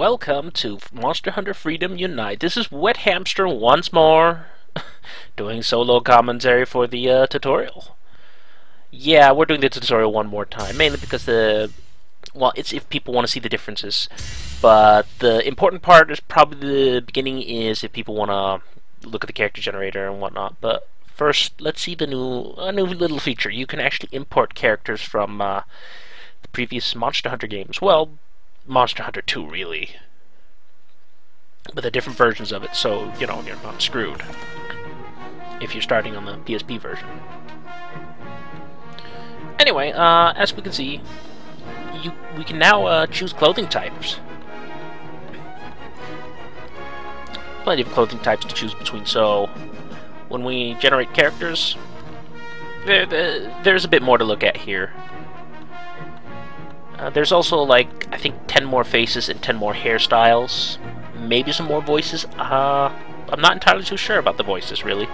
welcome to Monster Hunter Freedom Unite. This is Wet Hamster once more, doing solo commentary for the tutorial. Yeah, we're doing the tutorial one more time, mainly because well, it's if people want to see the differences. But the important part is probably the beginning is if people want to look at the character generator and whatnot. But first, let's see a new little feature. You can actually import characters from the previous Monster Hunter games. Well, Monster Hunter 2, really. But the different versions of it, so, you know, you're not screwed if you're starting on the PSP version. Anyway, as we can see, we can now choose clothing types. Plenty of clothing types to choose between, so when we generate characters, there's a bit more to look at here. There's also, like, I think 10 more faces and 10 more hairstyles. Maybe some more voices. I'm not entirely too sure about the voices, really.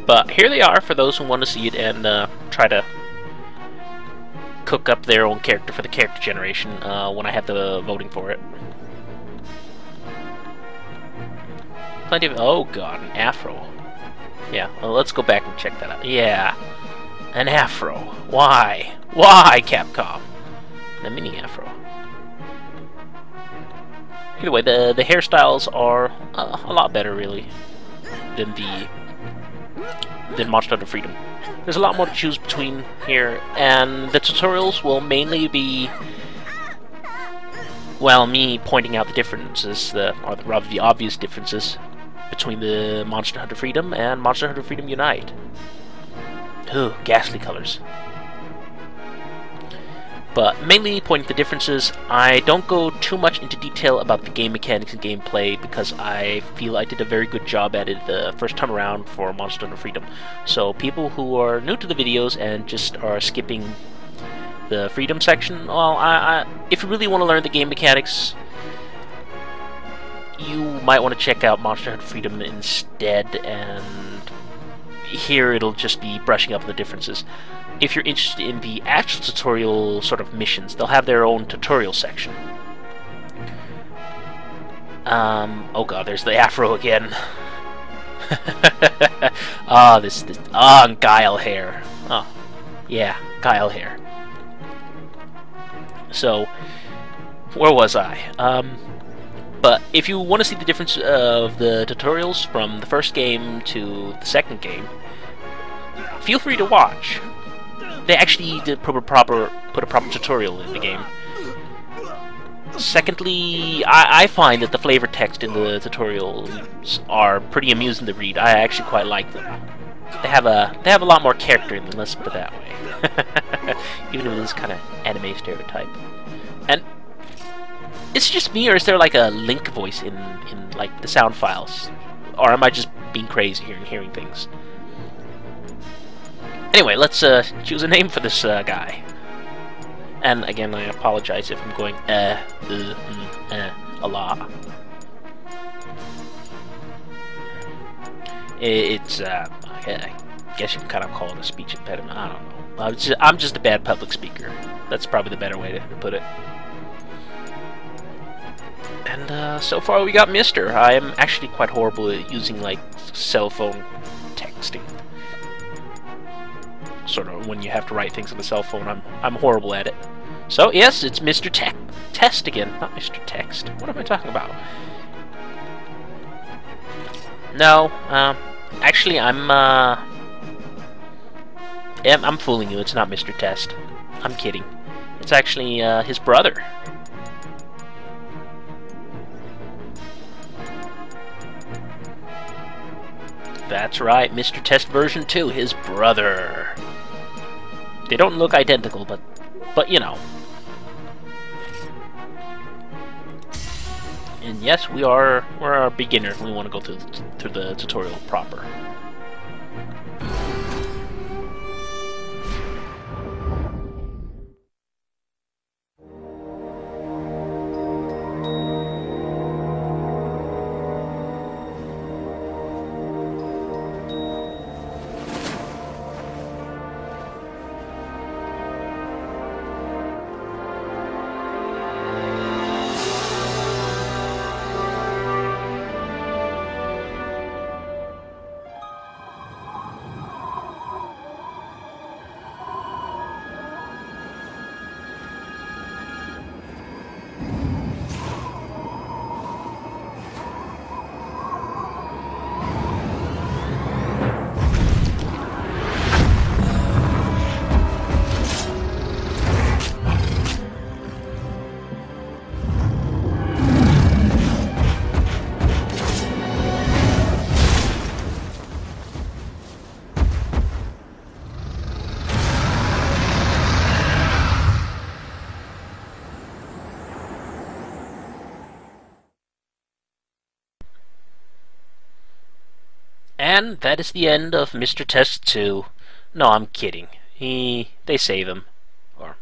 But here they are for those who want to see it and try to cook up their own character for the character generation when I have the voting for it. Plenty of... Oh god, an afro. Yeah, well, let's go back and check that out. Yeah, an afro. Why? Why, Capcom? A mini afro. Either way, the hairstyles are a lot better, really, than Monster Hunter Freedom. There's a lot more to choose between here, and the tutorials will mainly be, well, me pointing out the differences, or rather the obvious differences between the Monster Hunter Freedom and Monster Hunter Freedom Unite. Ooh, ghastly colors. But mainly pointing the differences. I don't go too much into detail about the game mechanics and gameplay because I feel I did a very good job at it the first time around for Monster Hunter Freedom. So people who are new to the videos and just are skipping the Freedom section, well, if you really want to learn the game mechanics, you might want to check out Monster Hunter Freedom instead, and here it'll just be brushing up the differences. If you're interested in the actual tutorial sort of missions, they'll have their own tutorial section. Oh god, there's the afro again. Guile hair. Oh, yeah, Guile hair. So, where was I? But if you want to see the difference of the tutorials from the first game to the second game, feel free to watch. They actually did put a proper tutorial in the game. Secondly, I find that the flavor text in the tutorials are pretty amusing to read. I actually quite like them. They have a lot more character in them, let's put it that way. Even if it is kind of anime stereotype. And it's just me, or is there like a Link voice in like the sound files? Or am I just being crazy here and hearing things? Anyway, let's choose a name for this guy. And again, I apologize if I'm going a lot. It's I guess you can kind of call it a speech impediment. I don't know. I'm just a bad public speaker. That's probably the better way to put it. And so far we got Mister. I am actually quite horrible at using like cell phone texting. Sort of when you have to write things on the cell phone, I'm horrible at it. So yes, it's Mr. Test again, not Mr. Text. What am I talking about? No, actually I'm fooling you. It's not Mr. Test. I'm kidding. It's actually his brother. That's right, Mr. Test version 2, his brother. They don't look identical, but you know. And yes, we're a beginner. We want to go through the tutorial proper. And that is the end of Mr. Test 2. No, I'm kidding. They save him. Or,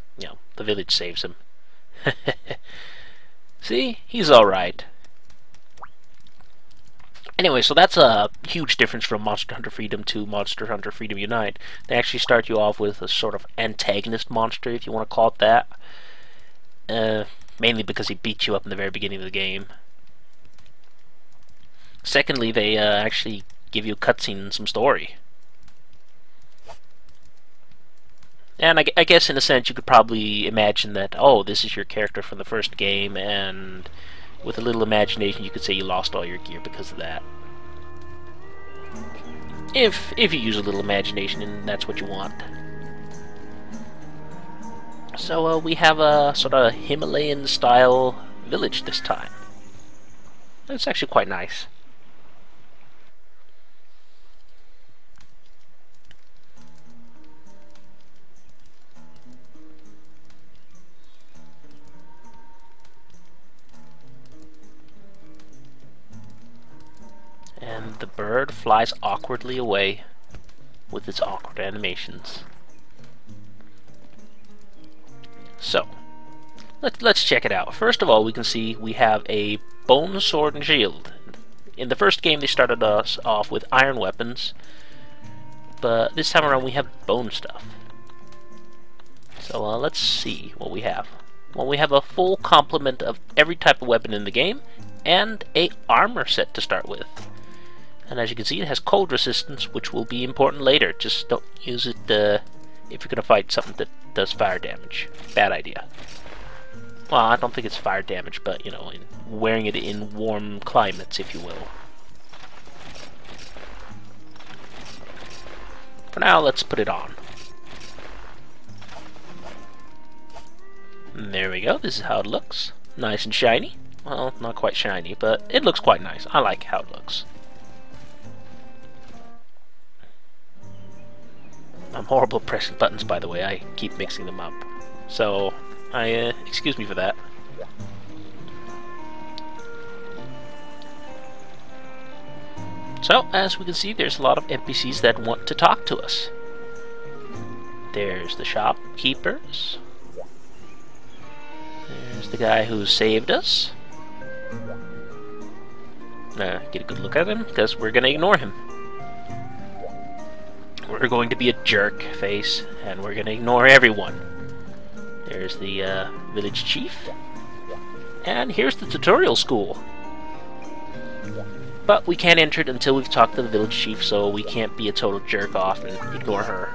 the village saves him. See? He's alright. Anyway, so that's a huge difference from Monster Hunter Freedom to Monster Hunter Freedom Unite. They actually start you off with a sort of antagonist monster, if you want to call it that. Mainly because he beat you up in the very beginning of the game. Secondly, they actually give you a cutscene and some story. And I guess in a sense you could probably imagine that, oh, this is your character from the first game, and with a little imagination you could say you lost all your gear because of that. If you use a little imagination and that's what you want. So we have a sort of Himalayan style village this time. It's actually quite nice. And the bird flies awkwardly away with its awkward animations. So, let's check it out. First of all, we can see we have a bone sword and shield. In the first game, they started us off with iron weapons, but this time around we have bone stuff. So let's see what we have. Well, we have a full complement of every type of weapon in the game, and a armor set to start with. And as you can see, it has cold resistance, which will be important later. Just don't use it if you're going to fight something that does fire damage. Bad idea. Well, I don't think it's fire damage, but, wearing it in warm climates, if you will. For now, let's put it on. And there we go. This is how it looks. Nice and shiny. Well, not quite shiny, but it looks quite nice. I like how it looks. I'm horrible at pressing buttons, by the way. I keep mixing them up. So, excuse me for that. So, as we can see, there's a lot of NPCs that want to talk to us. There's the shopkeepers. There's the guy who saved us. Get a good look at him, because we're going to ignore him. We're going to be a jerk face, and we're going to ignore everyone. There's the village chief. And here's the tutorial school. But we can't enter it until we've talked to the village chief, so we can't be a total jerk off and ignore her.